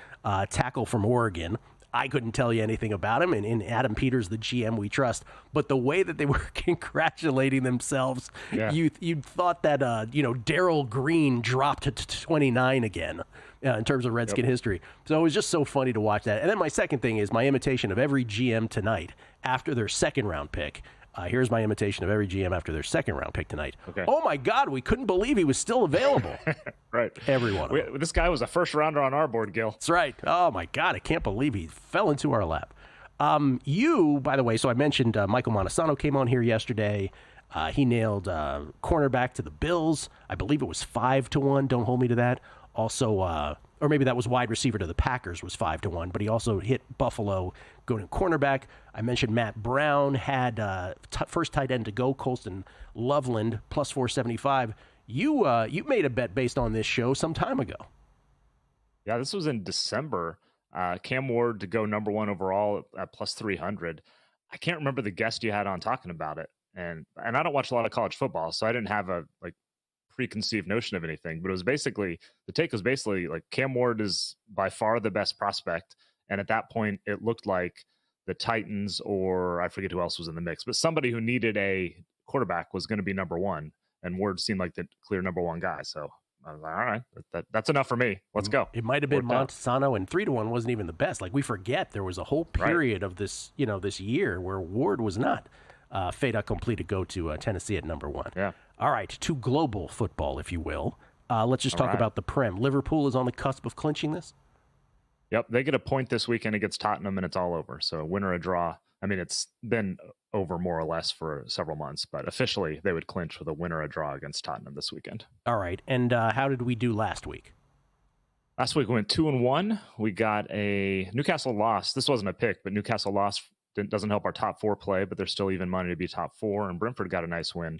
tackle from Oregon. I couldn't tell you anything about him, and Adam Peters, the GM we trust. But the way that they were congratulating themselves, you'd thought that, Darryl Green dropped to 29 again in terms of Redskin history. So it was just so funny to watch that. And then my second thing is my imitation of every GM tonight after their second-round pick. Here's my imitation of every GM after their second round pick tonight. Okay. Oh, my God, we couldn't believe he was still available. Right. Everyone. This guy was a first rounder on our board, Gil. That's right. Oh, my God, I can't believe he fell into our lap. You, by the way, so I mentioned Michael Montesano came on here yesterday. He nailed cornerback to the Bills. I believe it was 5-1. Don't hold me to that. Also, or maybe that was wide receiver to the Packers was 5-1, but he also hit Buffalo going to cornerback. I mentioned Matt Brown had first tight end to go, Colston Loveland, plus 475. You made a bet based on this show some time ago. Yeah, this was in December. Cam Ward to go number 1 overall at plus 300. I can't remember the guest you had on talking about it. And I don't watch a lot of college football, so I didn't have a preconceived notion of anything, but the take was basically like Cam Ward is by far the best prospect. And at that point, it looked like the Titans, or I forget who else was in the mix, but somebody who needed a quarterback was going to be number 1. And Ward seemed like the clear number 1 guy. So I was like, all right, that's enough for me. Let's go. It might have been Montesano, and 3-1 wasn't even the best. Like, we forget there was a whole period of this, this year where Ward was not fait accompli to go to Tennessee at number 1. Yeah. All right, to global football, if you will. Let's just talk about the Prem. Liverpool is on the cusp of clinching this? Yep, they get a point this weekend against Tottenham, and it's all over. So a win or a draw. I mean, it's been over more or less for several months, but officially they would clinch with a win or a draw against Tottenham this weekend. All right, and how did we do last week? Last week we went 2-1. We got a Newcastle loss. This wasn't a pick, but Newcastle loss doesn't help our top 4 play, but they're still even money to be top 4. And Brentford got a nice win.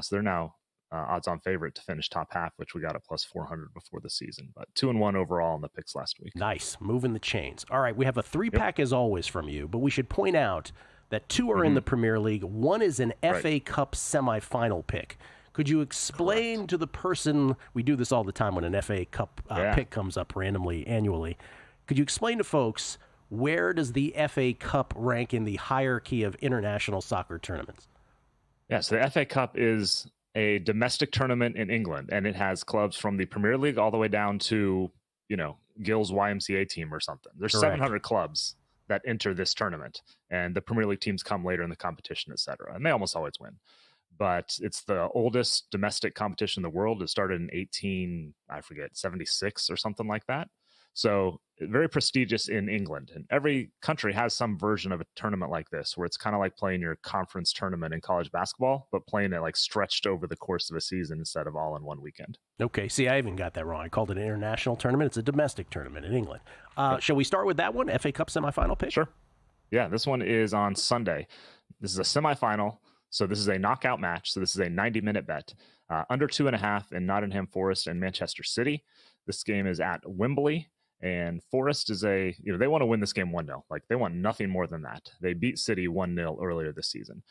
So they're now odds-on favorite to finish top half, which we got at plus 400 before the season. But 2-1 overall in the picks last week. Nice. Moving the chains. All right, we have a 3-pack as always from you, but we should point out that 2 are in the Premier League. 1 is an FA Cup semifinal pick. Could you explain to the person, we do this all the time when an FA Cup pick comes up randomly, annually. Could you explain to folks, where does the FA Cup rank in the hierarchy of international soccer tournaments? Yeah, so the FA Cup is a domestic tournament in England, and it has clubs from the Premier League all the way down to, Gil's YMCA team or something. There's 700 clubs that enter this tournament, and the Premier League teams come later in the competition, et cetera, and they almost always win. But it's the oldest domestic competition in the world. It started in 76 or something like that. So very prestigious in England, and every country has some version of a tournament like this, where it's kind of like playing your conference tournament in college basketball, but playing it like stretched over the course of a season instead of all in one weekend. Okay. See, I even got that wrong. I called it an international tournament. It's a domestic tournament in England. Shall we start with that one? FA Cup semifinal pick? Sure. Yeah. This one is on Sunday. This is a semifinal. So this is a knockout match. So this is a 90-minute bet. Under 2.5 in Nottingham Forest and Manchester City. This game is at Wembley. And Forest is they want to win this game 1-0. Like, they want nothing more than that. They beat City 1-0 earlier this season.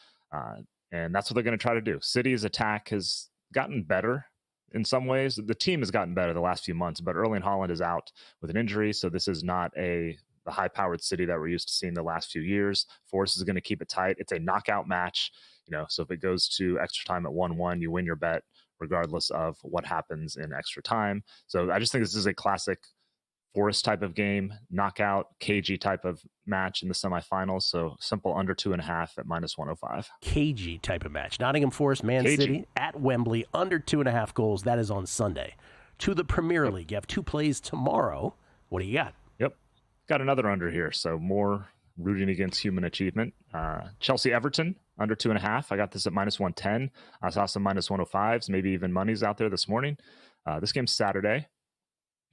And that's what they're going to try to do. City's attack has gotten better in some ways. The team has gotten better the last few months, but Erling Haaland is out with an injury. So this is not the high-powered City that we're used to seeing the last few years. Forest is going to keep it tight. It's a knockout match. So if it goes to extra time at 1-1, you win your bet regardless of what happens in extra time. So I just think this is a classic Forest type of game, knockout, cagey type of match in the semifinals. So simple under 2.5 at minus 105. Cagey type of match. Nottingham Forest, Man City at Wembley, under 2.5 goals. That is on Sunday. To the Premier League, you have 2 plays tomorrow. What do you got? Yep. Got another under here. So more rooting against human achievement. Chelsea Everton, under 2.5. I got this at minus 110. I saw some minus 105s, maybe even money's out there this morning. This game's Saturday.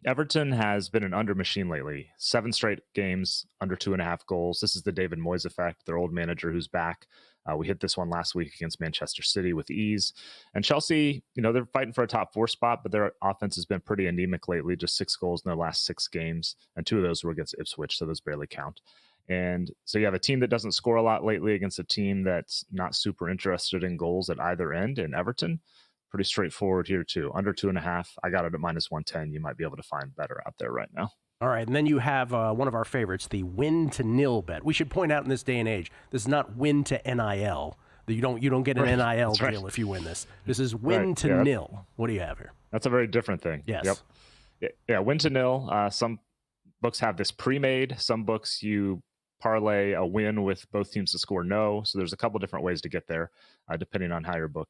Everton has been an under machine lately. 7 straight games, under 2.5 goals. This is the David Moyes effect, their old manager who's back. We hit this one last week against Manchester City with ease. And Chelsea, they're fighting for a top 4 spot, but their offense has been pretty anemic lately, just 6 goals in their last 6 games. And 2 of those were against Ipswich, so those barely count. And so you have a team that doesn't score a lot lately against a team that's not super interested in goals at either end in Everton. Pretty straightforward here, too. Under 2.5. I got it at minus 110. You might be able to find better out there right now. All right, and then you have one of our favorites, the win to nil bet. We should point out in this day and age, this is not win to NIL. You don't get an NIL deal if you win this. This is win to nil. What do you have here? That's a very different thing. Yes. Yep. Yeah, win to nil. Some books have this pre-made. Some books you parlay a win with both teams to score no. So there's a couple different ways to get there, depending on how your book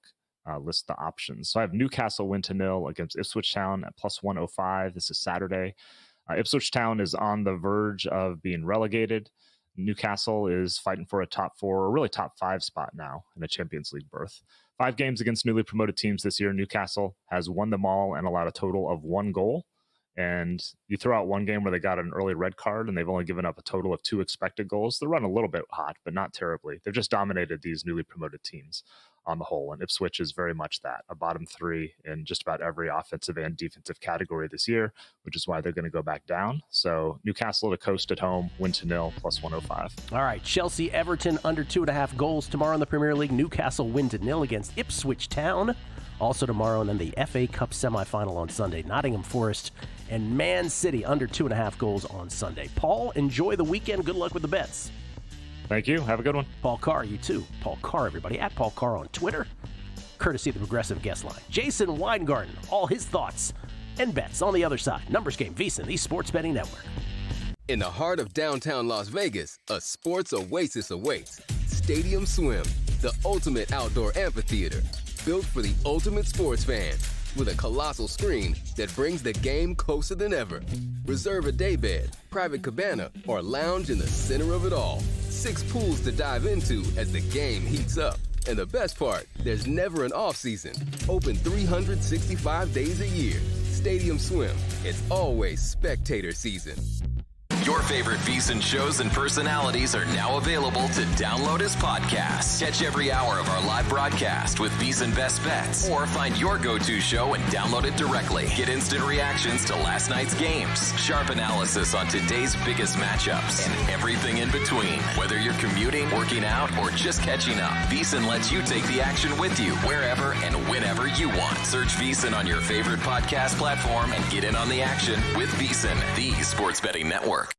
lists the options. So I have Newcastle win to nil against Ipswich Town at plus 105. This is Saturday. Ipswich Town is on the verge of being relegated. Newcastle is fighting for a top 4 or really top 5 spot now in a Champions League berth. 5 games against newly promoted teams this year. Newcastle has won them all and allowed a total of 1 goal. And you throw out one game where they got an early red card and they've only given up a total of 2 expected goals. They're run a little bit hot, but not terribly. They've just dominated these newly promoted teams on the whole. And Ipswich is very much that, a bottom 3 in just about every offensive and defensive category this year, which is why they're going to go back down. So Newcastle to coast at home, win to nil, plus 105. All right, Chelsea, Everton under 2.5 goals tomorrow in the Premier League. Newcastle win to nil against Ipswich Town. Also tomorrow, and then the FA Cup semifinal on Sunday. Nottingham Forest and Man City under 2.5 goals on Sunday. Paul, enjoy the weekend. Good luck with the bets. Thank you. Have a good one. Paul Carr, you too. Paul Carr, everybody. At Paul Carr on Twitter. Courtesy of the Progressive Guest Line. Jason Weingarten, all his thoughts and bets on the other side. Numbers Game, VSiN, the Sports Betting Network. In the heart of downtown Las Vegas, a sports oasis awaits. Stadium Swim, the ultimate outdoor amphitheater. Built for the ultimate sports fan. With a colossal screen that brings the game closer than ever. Reserve a daybed, private cabana, or lounge in the center of it all. 6 pools to dive into as the game heats up. And the best part, there's never an off-season. Open 365 days a year. Stadium Swim, it's always spectator season. Your favorite VSiN shows and personalities are now available to download as podcasts. Catch every hour of our live broadcast with VSiN Best Bets, or find your go-to show and download it directly. Get instant reactions to last night's games, sharp analysis on today's biggest matchups, and everything in between. Whether you're commuting, working out, or just catching up, VSiN lets you take the action with you wherever and whenever you want. Search VSiN on your favorite podcast platform and get in on the action with VSiN, the Sports Betting Network.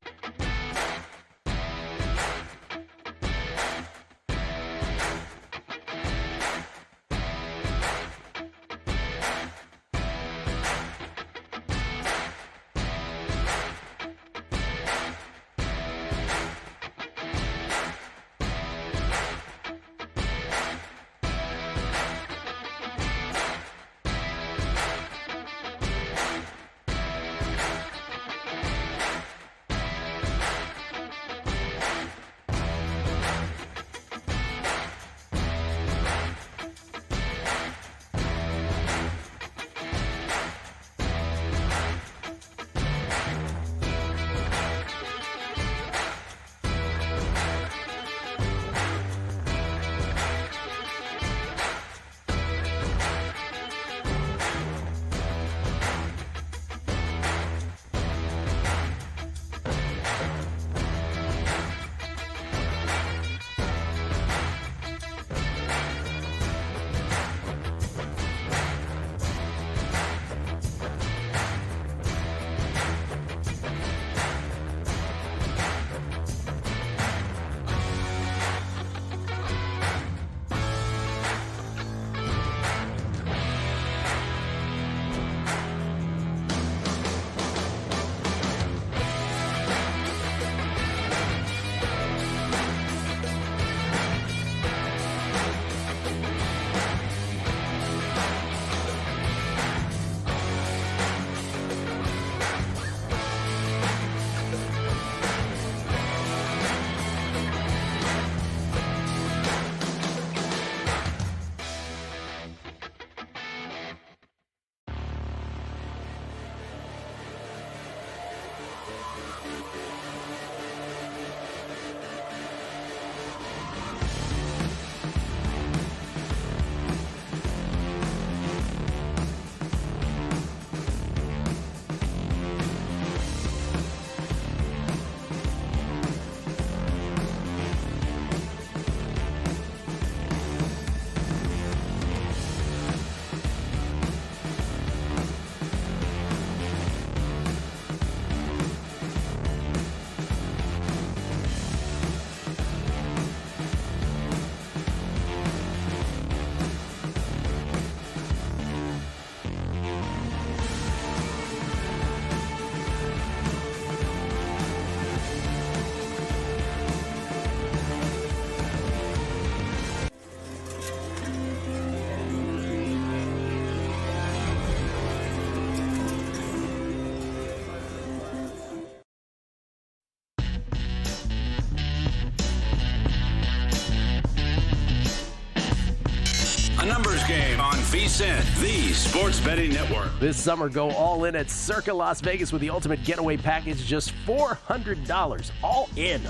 Game on VSiN, the sports betting network. This summer, go all in at Circa Las Vegas with the ultimate getaway package, just $400, all in.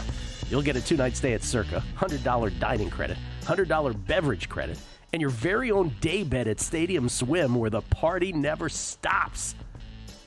You'll get a 2-night stay at Circa, $100 dining credit, $100 beverage credit, and your very own day bed at Stadium Swim, where the party never stops.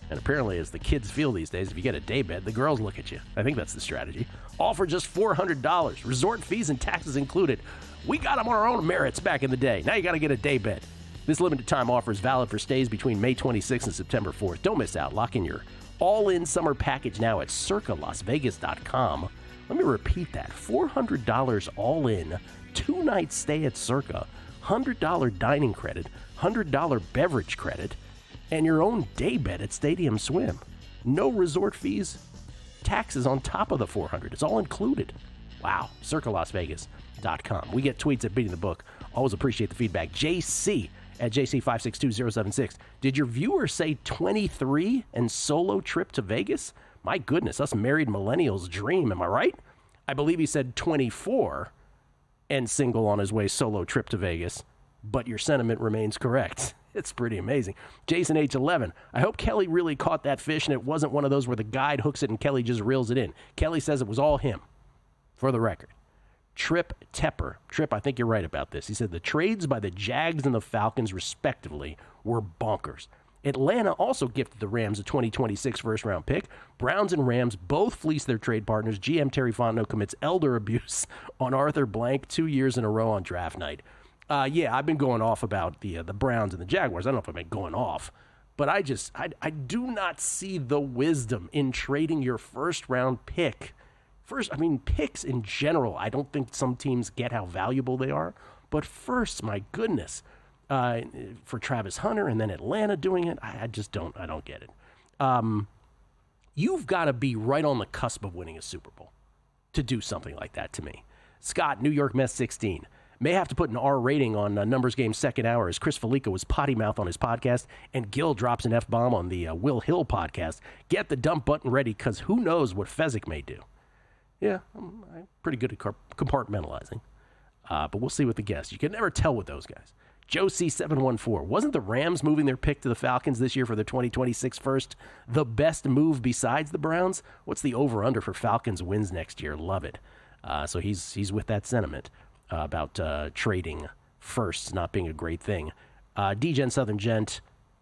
And apparently, as the kids feel these days, if you get a day bed, the girls look at you. I think that's the strategy. All for just $400. Resort fees and taxes included. We got them on our own merits back in the day. Now you got to get a day bed. This limited time offer is valid for stays between May 26th and September 4th. Don't miss out. Lock in your all-in summer package now at circalasvegas.com. Let me repeat that. $400 all in, 2-night stay at Circa, $100 dining credit, $100 beverage credit, and your own day bed at Stadium Swim. No resort fees, taxes on top of the $400. It's all included. Wow. CircaLasVegas.com. We get tweets at Beating the Book. Always appreciate the feedback. JC at JC562076. Did your viewer say 23 and solo trip to Vegas? My goodness, us married millennials dream. Am I right? I believe he said 24 and single on his way solo trip to Vegas, but your sentiment remains correct. It's pretty amazing. Jason H11, I hope Kelly really caught that fish and it wasn't one of those where the guide hooks it and Kelly just reels it in. Kelly says it was all him, for the record. Trip Tepper. Trip, I think you're right about this. He said the trades by the Jags and the Falcons, respectively, were bonkers. Atlanta also gifted the Rams a 2026 first-round pick. Browns and Rams both fleeced their trade partners. GM Terry Fontenot commits elder abuse on Arthur Blank 2 years in a row on draft night. Yeah, I've been going off about the Browns and the Jaguars. I don't know if I've been going off, but I do not see the wisdom in trading your first-round pick. Picks in general, I don't think some teams get how valuable they are. But first, my goodness, for Travis Hunter and then Atlanta doing it, I don't get it. You've got to be right on the cusp of winning a Super Bowl to do something like that to me. Scott, New York Mets 16. May have to put an R rating on Numbers Game second hour as Chris Felica was potty mouth on his podcast and Gil drops an F-bomb on the Will Hill podcast. Get the dump button ready because who knows what Fezzik may do. Yeah, I'm pretty good at compartmentalizing. But we'll see with the guests. You can never tell with those guys. Joe C714. Wasn't the Rams moving their pick to the Falcons this year for the 2026 first the best move besides the Browns? What's the over-under for Falcons wins next year? Love it. So he's with that sentiment about trading firsts not being a great thing. D-Gen Southern Gent,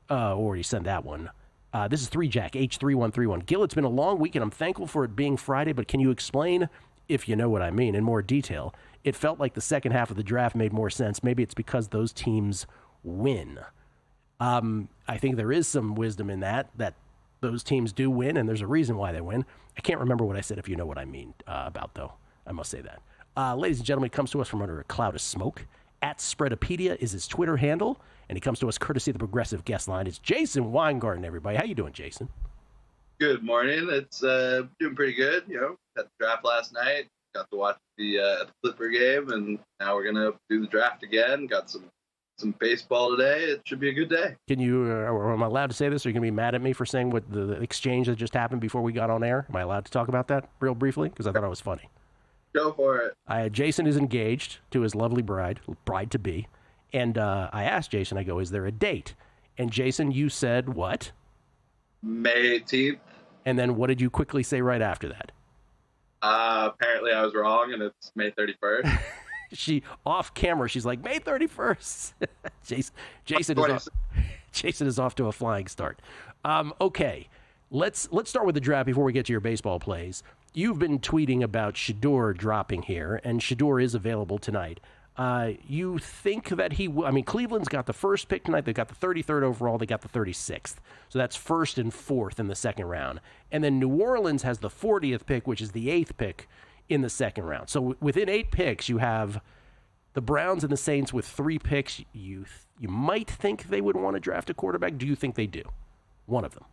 already sent that one. This is 3Jack, H3131. Gil, it's been a long week, and I'm thankful for it being Friday, but can you explain, if you know what I mean, in more detail? It felt like the second half of the draft made more sense. Maybe it's because those teams win. I think there is some wisdom in that those teams do win, and there's a reason why they win. I can't remember what I said, if you know what I mean about, though. I must say that. Ladies and gentlemen, he comes to us from under a cloud of smoke. At Spreadopedia is his Twitter handle, and he comes to us courtesy of the Progressive Guest Line. It's Jason Weingarten, everybody. How you doing, Jason? Good morning. It's doing pretty good. You know, had the draft last night. Got to watch the Clipper game, and now we're gonna do the draft again. Got some baseball today. It should be a good day. Can you? Am I allowed to say this? Or are you gonna be mad at me for saying what the exchange that just happened before we got on air? Am I allowed to talk about that real briefly? Because I thought it was funny. Go for it. Jason is engaged to his lovely bride-to-be, and I asked Jason, I go, is there a date? And Jason, you said what? May 18th. And then what did you quickly say right after that? Apparently I was wrong, and it's May 31st. She, off camera, she's like, May 31st. Jason is off to a flying start. Okay, let's start with the draft before we get to your baseball plays. You've been tweeting about Shedeur dropping here, and Shedeur is available tonight. You think that he will? I mean, Cleveland's got the first pick tonight. They've got the 33rd overall. They got the 36th. So that's first and fourth in the second round. And then New Orleans has the 40th pick, which is the 8th pick in the second round. So within 8 picks, you have the Browns and the Saints with 3 picks. You might think they would want to draft a quarterback. Do you think they do? One of them.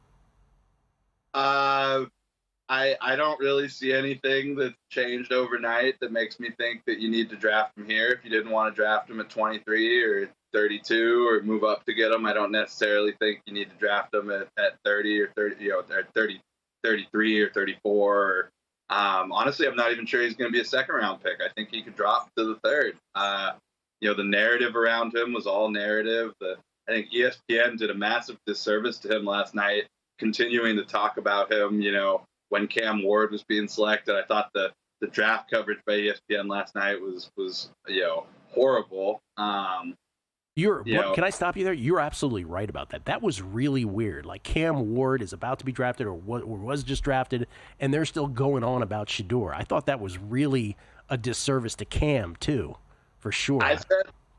I don't really see anything that's changed overnight that makes me think that you need to draft him here. If you didn't want to draft him at 23 or 32 or move up to get him, I don't necessarily think you need to draft him at 30 or 30, at 30, 33 or 34. Honestly, I'm not even sure he's going to be a second round pick. I think he could drop to the third. the narrative around him was all narrative. I think ESPN did a massive disservice to him last night, continuing to talk about him, when Cam Ward was being selected. I thought the draft coverage by ESPN last night was horrible. Can I stop you there? You're absolutely right about that. That was really weird. Like, Cam Ward is about to be drafted or was just drafted, and they're still going on about Shedeur. I thought that was really a disservice to Cam, too, for sure.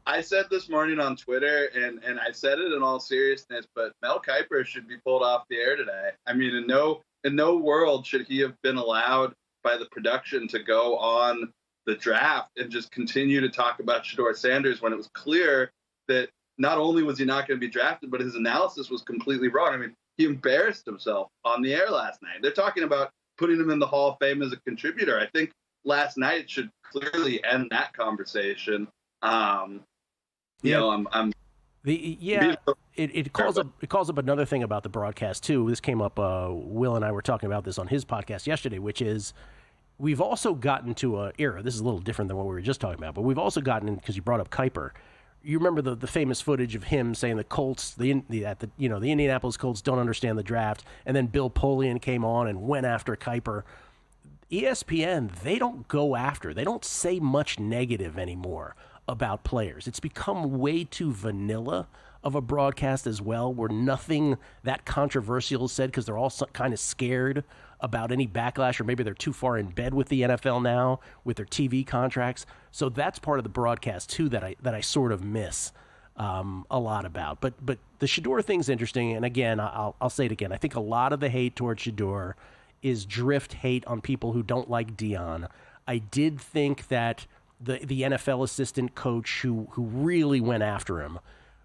I said this morning on Twitter, and I said it in all seriousness, but Mel Kiper should be pulled off the air today. I mean, in no world should he have been allowed by the production to go on the draft and just continue to talk about Shedeur Sanders when it was clear that not only was he not going to be drafted, but his analysis was completely wrong. I mean, he embarrassed himself on the air last night. They're talking about putting him in the Hall of Fame as a contributor. I think last night should clearly end that conversation. It calls up another thing about the broadcast too. This came up. Will and I were talking about this on his podcast yesterday, which is we've also gotten to an era. This is a little different than what we were just talking about, but we've also gotten, because you brought up Kiper. You remember the famous footage of him saying the Colts, the Indianapolis Colts don't understand the draft, and then Bill Polian came on and went after Kiper. ESPN, they don't say much negative anymore about players. It's become way too vanilla of a broadcast as well, where nothing that controversial is said because they're all kind of scared about any backlash, or maybe they're too far in bed with the NFL now with their TV contracts. So that's part of the broadcast too that I sort of miss a lot about. But the Shedeur thing's interesting, and again, I'll say it again. I think a lot of the hate towards Shedeur is drift hate on people who don't like Deion. I did think that the NFL assistant coach who really went after him,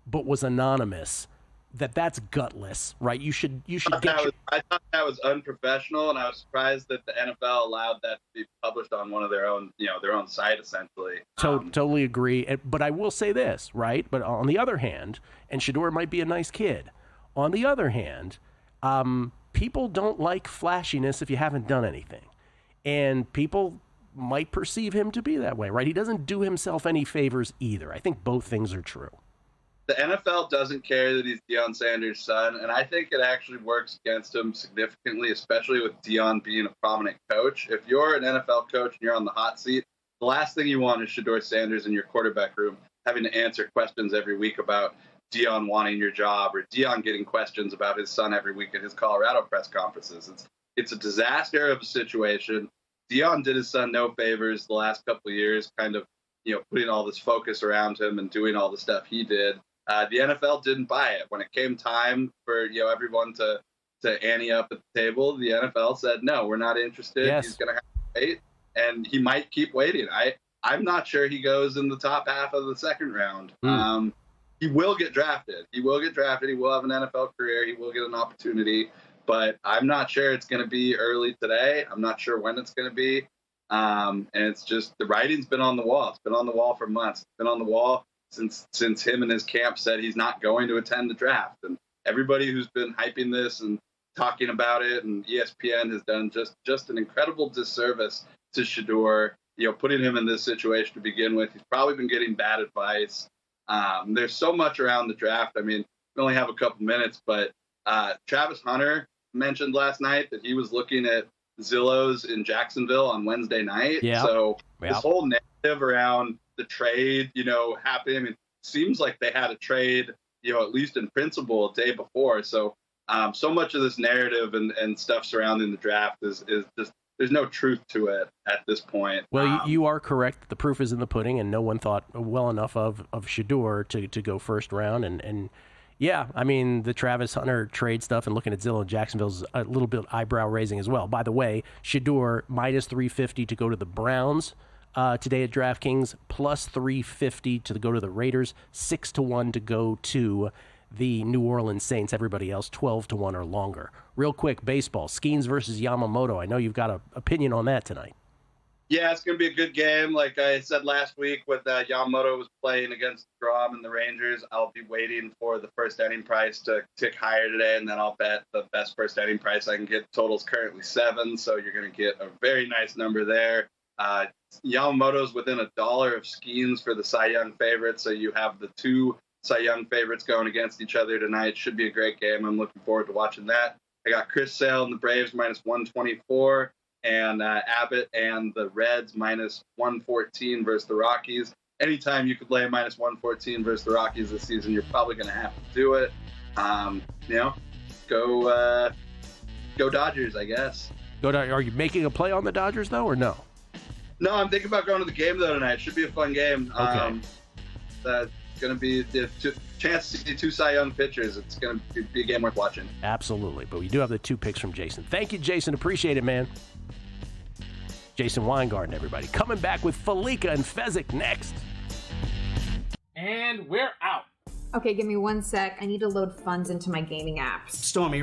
but was anonymous, that's gutless, right? You should I thought that was unprofessional, and I was surprised that the NFL allowed that to be published on one of their own site, essentially. Totally agree. But I will say this, right? But on the other hand, and Shedeur might be a nice kid. On the other hand, people don't like flashiness if you haven't done anything, and people might perceive him to be that way, right? He doesn't do himself any favors either. I think both things are true. The NFL doesn't care that he's Deion Sanders' son, and I think it actually works against him significantly, especially with Deion being a prominent coach. If you're an NFL coach and you're on the hot seat, the last thing you want is Shedeur Sanders in your quarterback room having to answer questions every week about Deion wanting your job, or Deion getting questions about his son every week at his Colorado press conferences. It's a disaster of a situation. Deion did his son no favors the last couple of years, kind of, putting all this focus around him and doing all the stuff he did. The NFL didn't buy it. When it came time for, everyone to ante up at the table, the NFL said, no, we're not interested. Yes. He's going to have to wait, and he might keep waiting. I'm not sure he goes in the top half of the second round. He will get drafted. He will have an NFL career. He will get an opportunity. But I'm not sure it's going to be early today. I'm not sure when it's going to be. And it's just the writing's been on the wall. It's been on the wall for months. It's been on the wall since him and his camp said he's not going to attend the draft. And everybody who's been hyping this and talking about it, and ESPN has done just an incredible disservice to Shedeur, putting him in this situation to begin with. He's probably been getting bad advice. There's so much around the draft. I mean, we only have a couple minutes, but Travis Hunter mentioned last night that he was looking at Zillow's in Jacksonville on Wednesday night. Yeah. So this whole narrative around the trade, happening, I mean, it seems like they had a trade, at least in principle, a day before. So so much of this narrative and stuff surrounding the draft is just, there's no truth to it at this point. Well, you are correct. The proof is in the pudding, and no one thought well enough of Shedeur to go first round. And yeah, I mean, the Travis Hunter trade stuff and looking at Zillow and Jacksonville's a little bit eyebrow raising as well. By the way, Shedeur minus 350 to go to the Browns today at DraftKings, plus 350 to go to the Raiders, 6-1 to go to the New Orleans Saints. Everybody else 12-1 or longer. Real quick, baseball, Skeens versus Yamamoto. I know you've got an opinion on that tonight. Yeah, it's going to be a good game. Like I said last week, with Yamamoto was playing against DeGrom and the Rangers, I'll be waiting for the first inning price to tick higher today, and then I'll bet the best first inning price I can get. Total's currently 7, so you're going to get a very nice number there. Yamamoto's within $1 of Skeens for the Cy Young favorite, so you have the two Cy Young favorites going against each other tonight. Should be a great game. I'm looking forward to watching that. I got Chris Sale and the Braves minus 124, and Abbott and the Reds minus 114 versus the Rockies. Anytime you could lay a minus 114 versus the Rockies this season, you're probably going to have to do it. Go Dodgers, I guess. Are you making a play on the Dodgers, though, or no? No, I'm thinking about going to the game, though, tonight. It should be a fun game. Okay. That's going to be the chance to see two Cy Young pitchers. It's going to be a game worth watching. Absolutely. But we do have the 2 picks from Jason. Thank you, Jason. Appreciate it, man. Jason Weingarten, everybody. Coming back with Falika and Fezzik next. And we're out. Okay, give me 1 sec. I need to load funds into my gaming apps. Stormy,